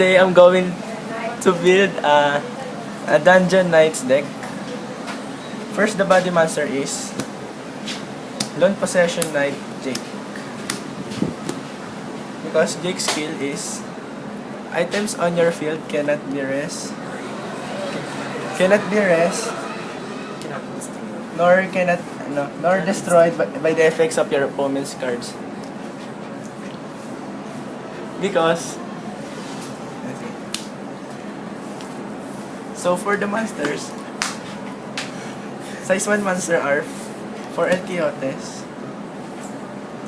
Today I'm going to build a Dungeon Knights deck. First, the body monster is Lone Possession Knight Jake. Because Jake's skill is items on your field cannot be rest, nor destroyed by the effects of your opponent's cards. Because so for the monsters, size 1 monster are 4 El Quixotes,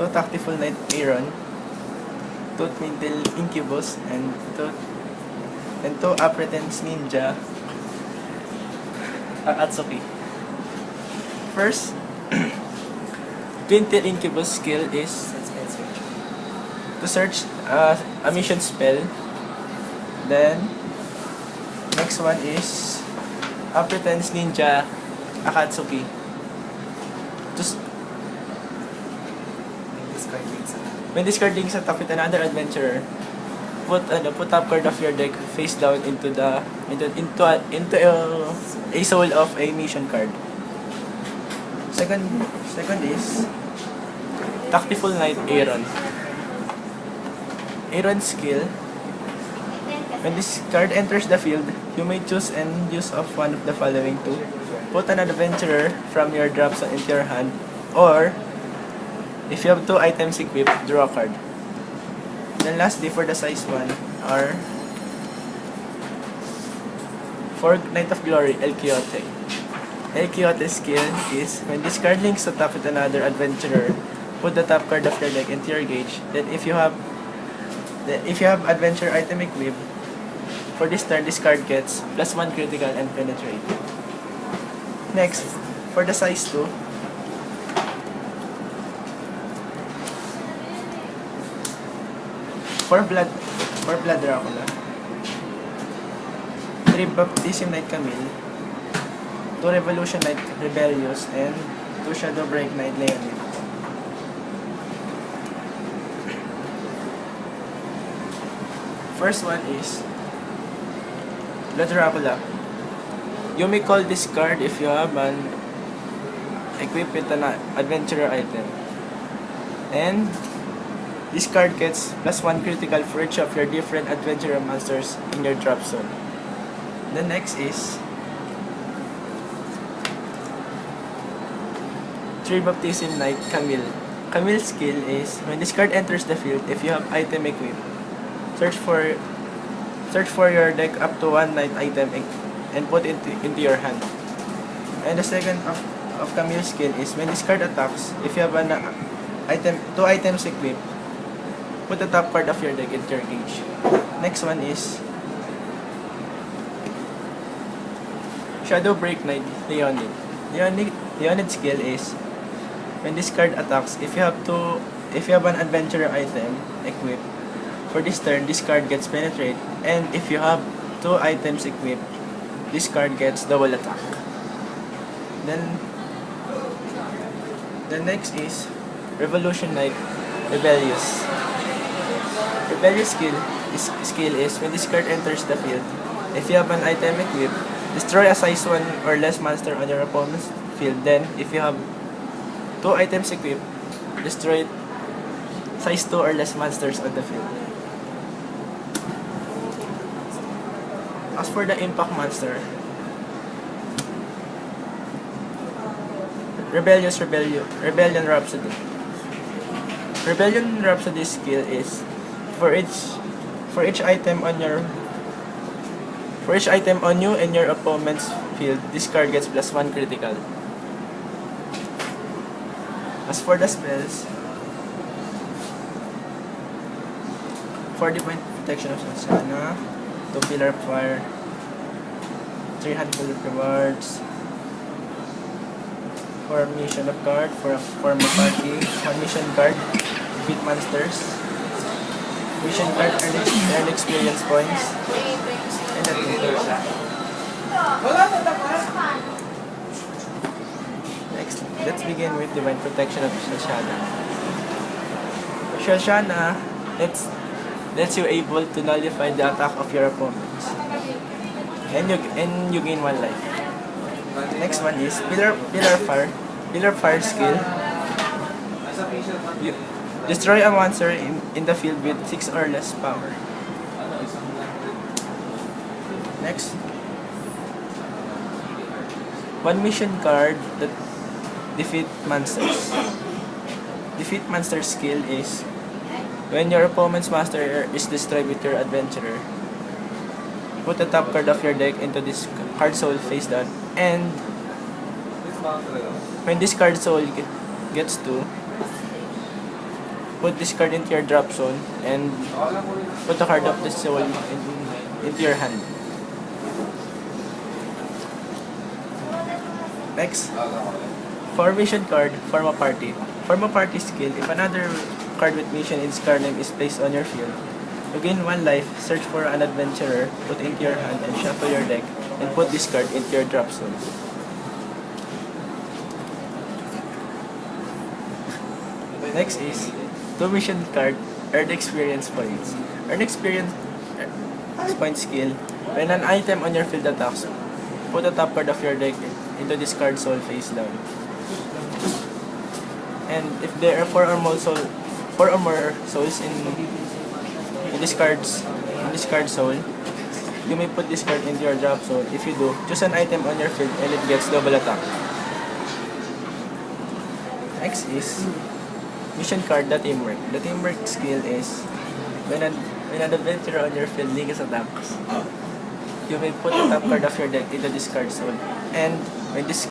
2 Tactful Knight Aaron, 2 Twintel Incubus, and 2 Apretens Ninja Atsuki. First, Twintel Incubus skill is to search a mission spell. Then next one is Apretens Ninja Akatsuki. Just when discarding sa top with another adventurer, put top card of your deck face down into a soul of a mission card. Second is Tactful Knight Aaron. Aaron's skill: when this card enters the field, you may choose and use of one of the following two. Put an adventurer from your drops into your hand, or if you have 2 items equipped, draw a card. Then lastly, for the size 1 are for Knight of Glory, El Quixote. El Quixote's skill is when this card links to top with another adventurer, put the top card of your deck into your gauge. Then if you have adventure item equipped, for this turn, this card gets +1 critical and penetrate. Next, for the size 2, for Blood Dracula, 3 Baptism Knight Camille, 2 Revolution Knight Rebellious, and 2 Shadow Break Knight Leonid. First one is Blood Dracula. You may call this card if you have an equipped with an adventurer item. And this card gets +1 critical for each of your different adventurer monsters in your drop zone. The next is 3 Baptism Knight Camille. Camille's skill is when this card enters the field, if you have item equipped, search for your deck up to 1 knight item and put it into your hand. And the second of Camille's skill is when this card attacks, if you have an 2 items equipped, put the top card of your deck into your gauge. Next one is Shadow Break Knight Leonid. Leonid's skill is when this card attacks, if you have an adventurer item equipped, for this turn, this card gets penetrate, and if you have 2 items equipped, this card gets double attack. Then the next is Revolution Knight Rebellious. Rebellious skill is when this card enters the field, if you have an item equipped, destroy a size 1 or less monster on your opponent's field. Then if you have 2 items equipped, destroy size 2 or less monsters on the field. As for the impact monster, Rebellion Rhapsody. Rebellion Rhapsody's skill is for each item on you and your opponent's field, this card gets +1 critical. As for the spells, 4 Divine Protection of Sansana, 2 Pillar of Fire, 3 Handful of Rewards, 4 Mission of Card, 4 Mapaki, 1 Mission Card, Defeat Monsters, Mission Card, earn experience points, and that's it. Next, let's begin with Divine Protection of Shoshana. Shoshana, lets you able to nullify the attack of your opponents. And you gain 1 life. Next one is Pillar Fire skill. You destroy a monster in the field with 6 or less power. Next, 1 mission card that defeat monsters. Defeat monster skill is when your opponent's monster is destroyed with your adventurer, put the top card of your deck into this card soul face down, and when this card soul gets to, put this card into your drop zone and put the card of the soul into your hand. Next, formation card, form a party. Form a party skill. If another card with mission in its card name is placed on your field, you gain 1 life, search for an adventurer, put into your hand, and shuffle your deck, and put this card into your drop zone. Next is 2 mission card, earn experience points. Earn experience point skill. When an item on your field attacks, put the top card of your deck into this card soul face down. And if there are 4 or more souls in this card soul, you may put this card into your drop zone. If you do, choose an item on your field and it gets double attack. Next is mission card, the teamwork. The teamwork skill is when an adventurer on your field leads attacks, you may put the top card of your deck into this card soul. And when this